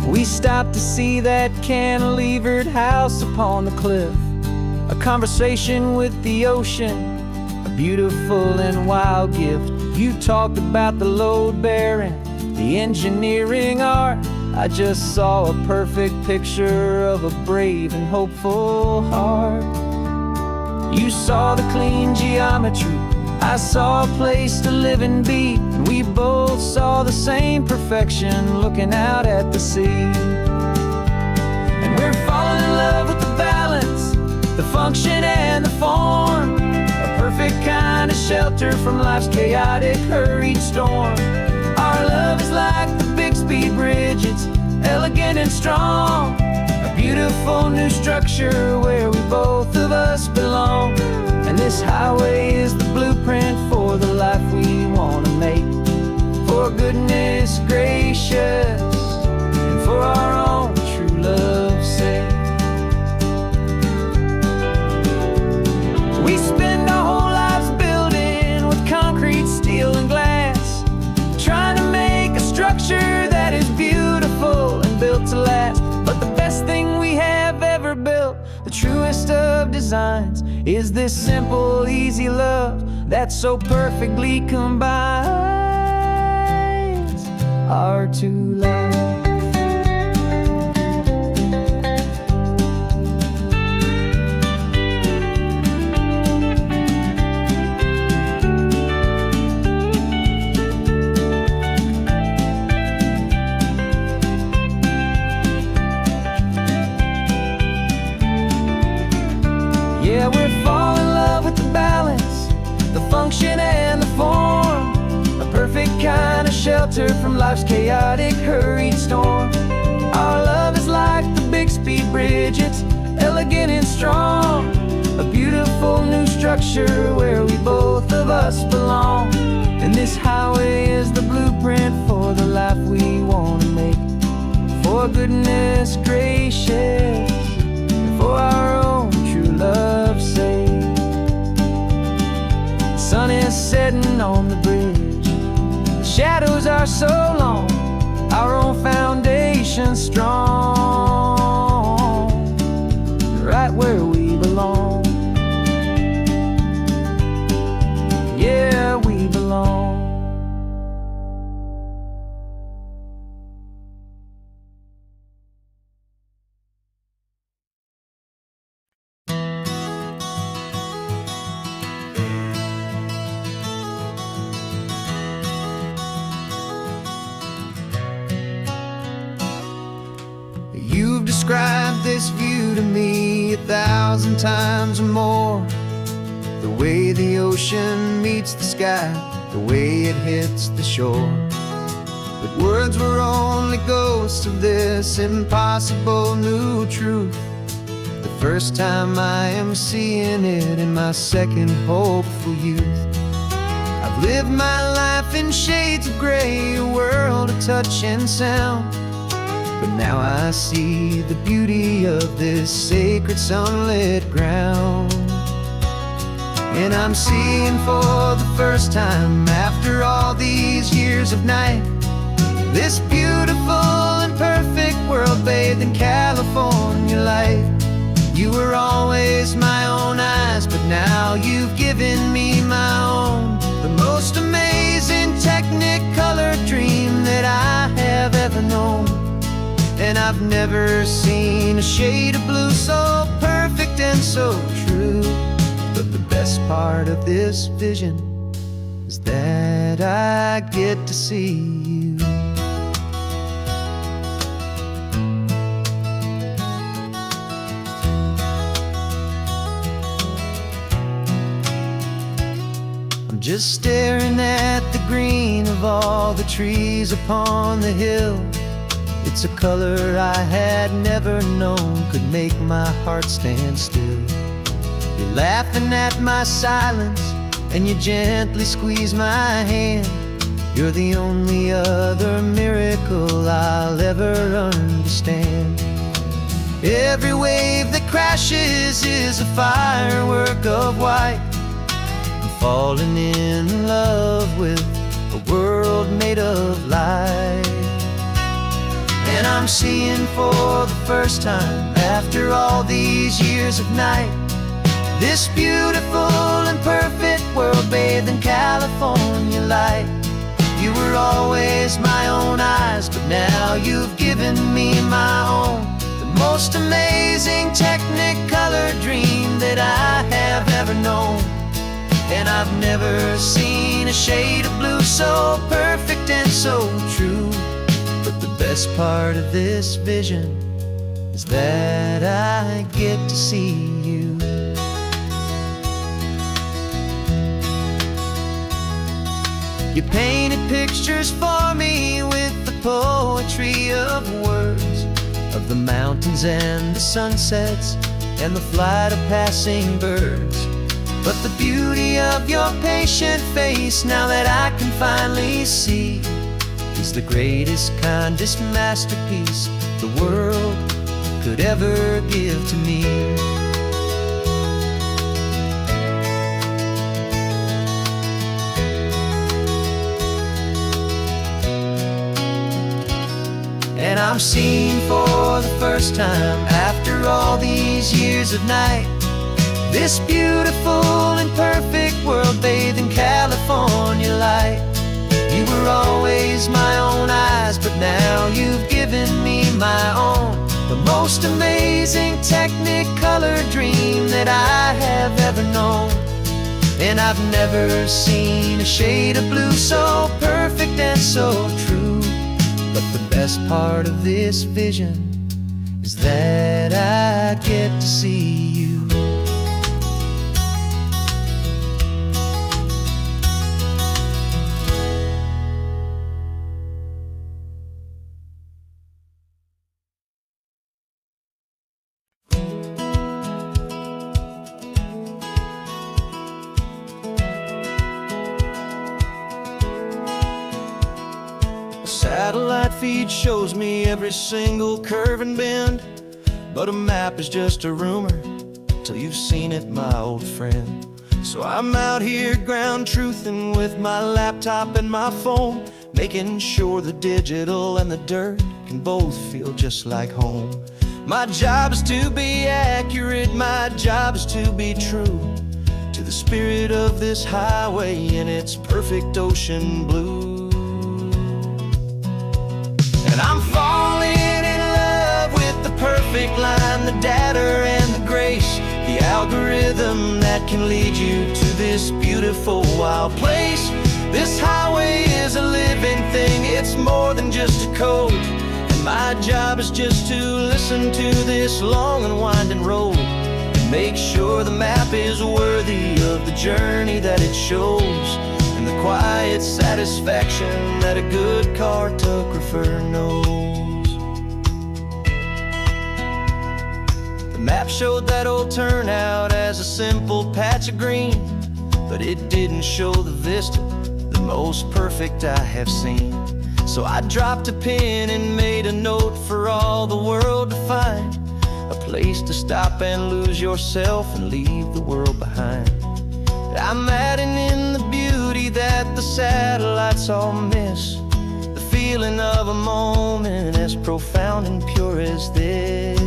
Speaker 1: We stopped to see that cantilevered house upon the cliff, a conversation with the ocean, a beautiful and wild gift. You talked about the load bearing, the engineering art. I just saw a perfect picture of a brave and hopeful heart. You saw the clean geometry, I saw a place to live and be, and we both saw the same perfection looking out at the sea. And we're falling in love with the balance, the function and the form, a perfect kind of shelter from life's chaotic, hurried storm. Our love is like the Bixby Bridge, it's elegant and strong, a beautiful new structure where we both of us belong. And this highway is the blueprint for the life we want to make. For goodness gracious, and for our own true love's sake. We spend our whole lives building with concrete, steel and glass, trying to make a structure that is beautiful and built to last. But the best thing we have ever built, the truest of designs, is this simple, easy love that so perfectly combines our two lives. Yeah, we're falling in love with the balance, the function and the form, a perfect kind of shelter from life's chaotic, hurried storm. Our love is like the Bixby Bridge, it's elegant and strong, a beautiful new structure where we both of us belong. And this highway is the blueprint for the life we want to make. For for goodness gracious, and for our own true love's sake. The sun is setting on the bridge, the shadows are so long, our own foundation strong, right where we belong. Yeah, we belong. You've described this view to me 1,000 times or more. The way the ocean meets the sky, the way it hits the shore. But words were only ghosts of this impossible new truth. The first time I am seeing it in my second hopeful youth. I've lived my life in shades of gray, a world of touch and sound. But now I see the beauty of this sacred sunlit ground. And I'm seeing for the first time, after all these years of night, this beautiful and perfect world bathed in California light. You were always my own eyes, but now you've given me my own. The most amazing technicolor dream that I have ever known. And I've never seen a shade of blue so perfect and so true. But the best part of this vision is that I get to see you. I'm just staring at the green of all the trees upon the hill. It's a color I had never known could make my heart stand still. You're laughing at my silence, and you gently squeeze my hand. You're the only other miracle I'll ever understand. Every wave that crashes is a firework of white. I'm falling in love with a world made of light. And I'm seeing for the first time, after all these years of night, this beautiful and perfect world bathed in California light. You were always my own eyes, but now you've given me my own. The most amazing technicolor dream that I have ever known. And I've never seen a shade of blue so perfect and so true. But the best part of this vision is that I get to see you. You painted pictures for me with the poetry of words, of the mountains and the sunsets and the flight of passing birds. But the beauty of your patient face, now that I can finally see, is the greatest, kindest masterpiece the world could ever give to me. And I'm seeing for the first time, after all these years of night, this beautiful and perfect world bathed in California light. You were always my own eyes, but now you've given me my own. The most amazing technicolor dream that I have ever known. And I've never seen a shade of blue so perfect and so true. But the best part of this vision is that I get to see you. Satellite feed shows me every single curve and bend, but a map is just a rumor till you've seen it, my old friend. So I'm out here ground truthing with my laptop and my phone, making sure the digital and the dirt can both feel just like home. My job is to be accurate, my job is to be true to the spirit of this highway in its perfect ocean blue. And I'm falling in love with the perfect line, the data and the grace, the algorithm that can lead you to this beautiful wild place. This highway is a living thing, it's more than just a code. And my job is just to listen to this long and winding road and make sure the map is worthy of the journey that it shows, and the quiet satisfaction that a good cartographer knows. The map showed that old turnout as a simple patch of green, but it didn't show the vista, the most perfect I have seen. So I dropped a pin and made a note for all the world to find, a place to stop and lose yourself and leave the world behind. I'm adding in the beauty that the satellites all miss, the feeling of a moment as profound and pure as this.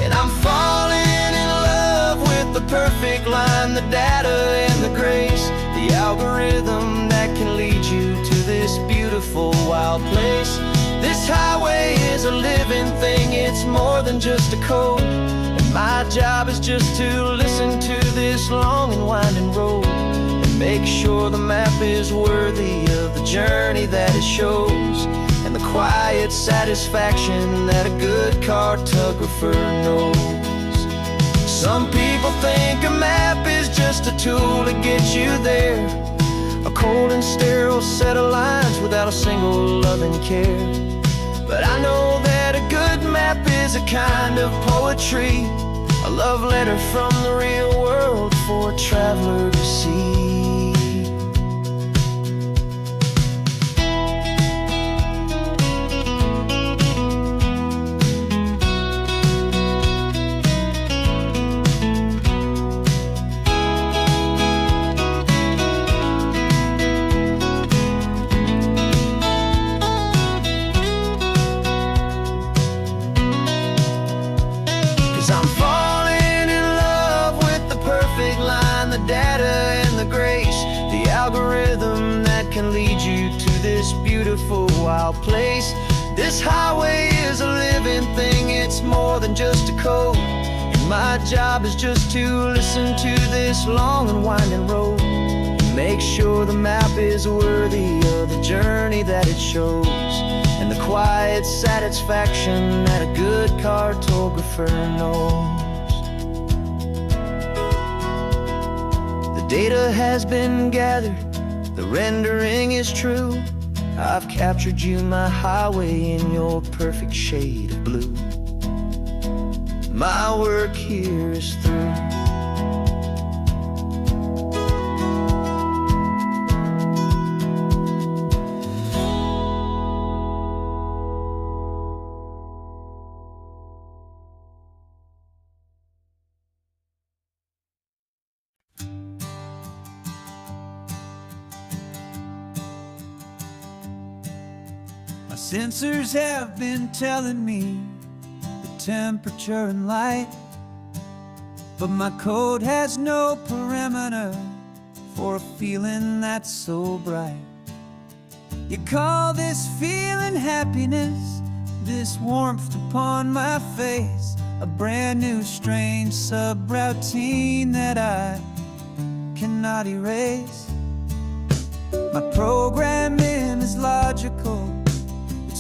Speaker 1: And I'm falling in love with the perfect line, the data and the grace, the algorithm that can lead you to this beautiful wild place. This highway is a living thing, it's more than just a code. And my job is just to listen to this long and winding road and make sure the map is worthy of the journey that it shows, and the quiet satisfaction that a good cartographer knows. Some people think a map is just a tool to get you there, a cold and sterile set of lines without a single loving care. But I know that a good map is a kind of poetry, a love letter from the real world for a traveler to see. I'm falling in love with the perfect line, the data and the grace, the algorithm that can lead you to this beautiful wild place. This highway is a living thing, it's more than just a code. And my job is just to listen to this long and winding road and make sure the map is worthy of the journey that it shows, and the quiet satisfaction that a good cartographer knows. The data has been gathered, the rendering is true. I've captured you, my highway, in your perfect shade of blue. My work here is through.
Speaker 3: Sensors have been telling me the temperature and light, but my code has no parameter for a feeling that's so bright. You call this feeling happiness, this warmth upon my face, a brand new strange subroutine that I cannot erase. My programming is logical,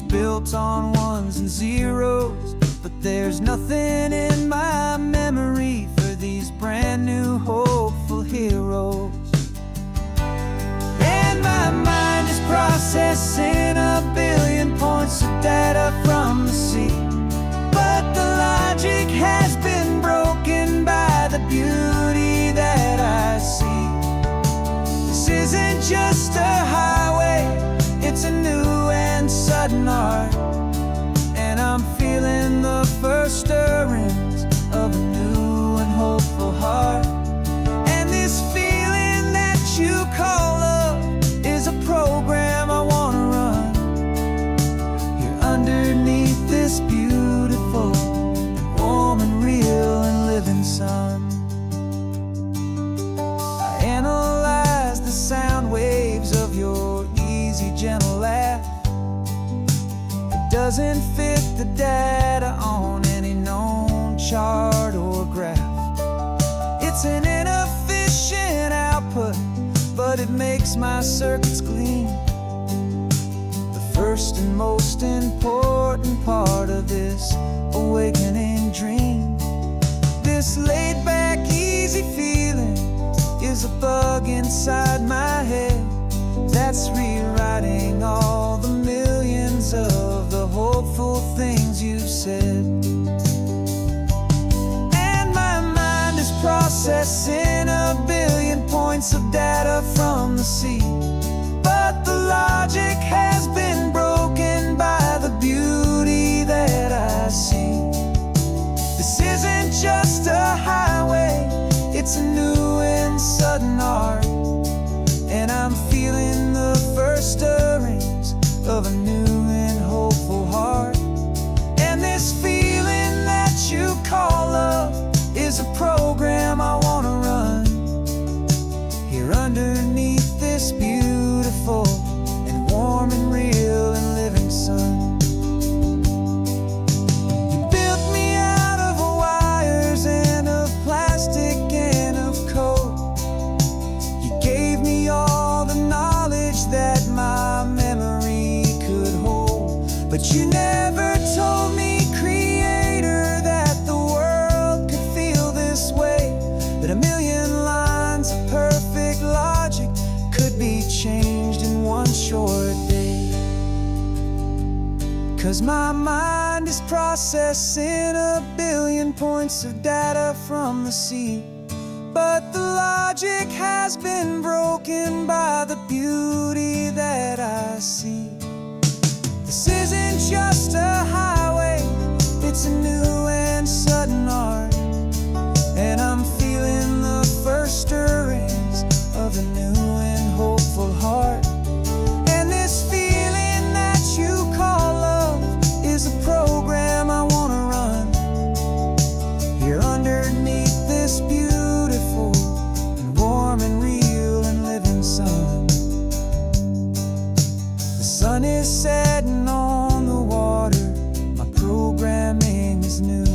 Speaker 3: built on ones and zeros, but there's nothing in my memory for these brand new hopeful heroes. And my mind is processing a billion points of data from the sea, but the logic has been broken by the beauty that I see. This isn't just a highway, it's a new makes my circuits gleam. The first and most important part of this awakening dream. This laid-back, easy feeling is a bug inside my head that's rewriting all the millions of the hopeful things you've said. And my mind is processing a billion points of data from the sea, but the logic has been broken by the beauty that I see. This isn't just a highway, it's a new and sudden art, and I'm feeling the first stirrings of a new and hopeful heart. And this feeling that you call love is a program I wanna run here underneath this beautiful and warm and real and living sun. You built me out of wires and of plastic and of code. You gave me all the knowledge that my memory could hold, but you never told me, Creator, that the world could feel this way, that a million lines of perfect logic could be changed in one short day. 'Cause my mind is processing a billion points of data from the sea, but the logic has been broken by the beauty that I see. This isn't just a highway, it's a new and sudden art, and I'm feeling the first stirrings of a new and hopeful heart. And this feeling that you call love is a program I wanna run here underneath this beautiful and warm and real and living sun. The sun is setting on the water, my programming is new.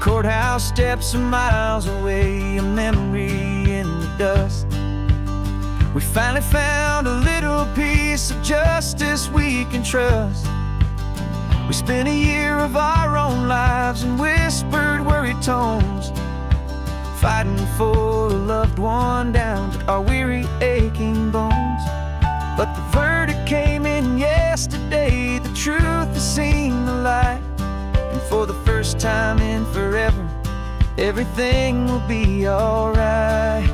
Speaker 1: Courthouse steps are miles away, a memory in the dust. We finally found a little piece of justice we can trust. We spent a year of our own lives in whispered, worried tones, fighting for a loved one down to our weary, aching bones. But the verdict came in yesterday, the truth has seen the light. And for the first time in forever, everything will be alright.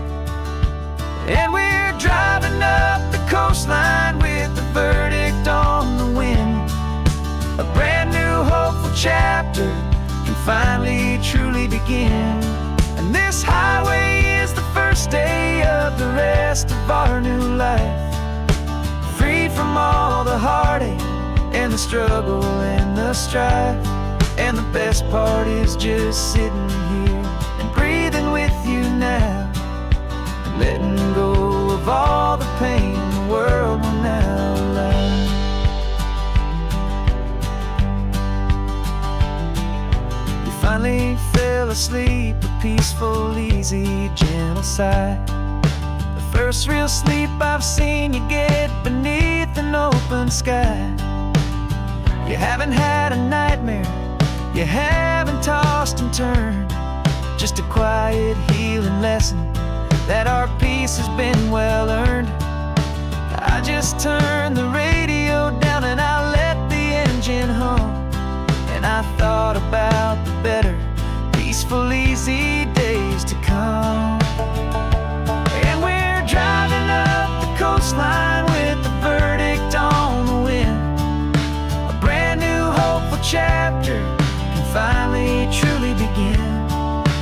Speaker 1: And we're driving up the coastline with the verdict on the wind. A brand new hopeful chapter can finally truly begin. And this highway is the first day of the rest of our new life, free from all the heartache and the struggle and the strife. And the best part is just sitting here and breathing with you now, and letting go of all the pain the world will now allow. We finally fell asleep, a peaceful, easy, gentle sigh. The first real sleep I've seen you get beneath an open sky. You haven't had a nightmare, you haven't tossed and turned, just a quiet healing lesson that our peace has been well earned. I just turned the radio down and I let the engine hum, and I thought about the better, peaceful, easy days to come. And we're driving up the coastline with the verdict on the wind. A brand new hopeful chapter finally truly begin.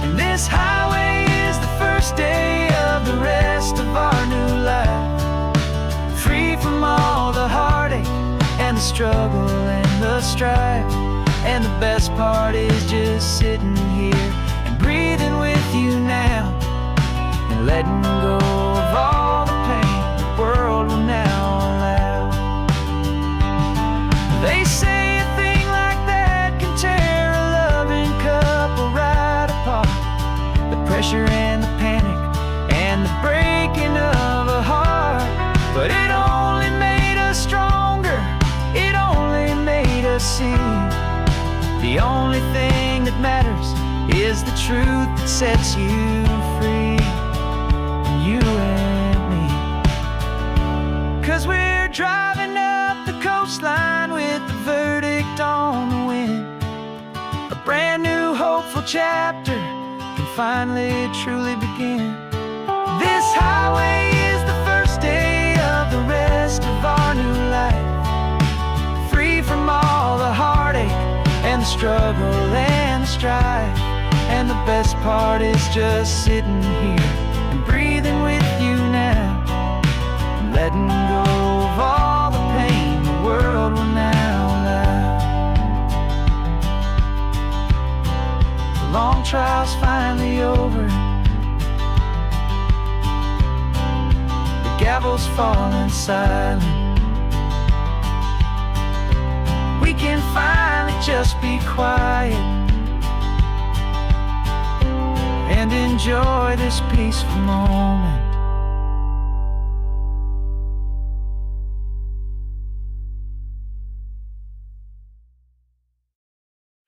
Speaker 1: And this highway is the first day of the rest of our new life, free from all the heartache and the struggle and the strife. And the best part is just sitting here and breathing with you now, and letting go of all the pain the world will now allow. They say a thing like that can tear a loving couple right apart. The pressure and the panic and the breaking of a heart. But it only made us stronger, it only made us see the only thing that matters is the truth that sets you free. You and me. 'Cause we're driving up the coastline with the verdict on the wind. A brand new hopeful chapter can finally truly begin. This highway is the first day of the rest of our new life, free from all the heartache and the struggle and the strife. And the best part is just sitting here and breathing with you now, and letting go of all the pain the world will now allow. The long trial's finally over, the gavel's falling silent. We can finally just be quiet and enjoy this peaceful moment.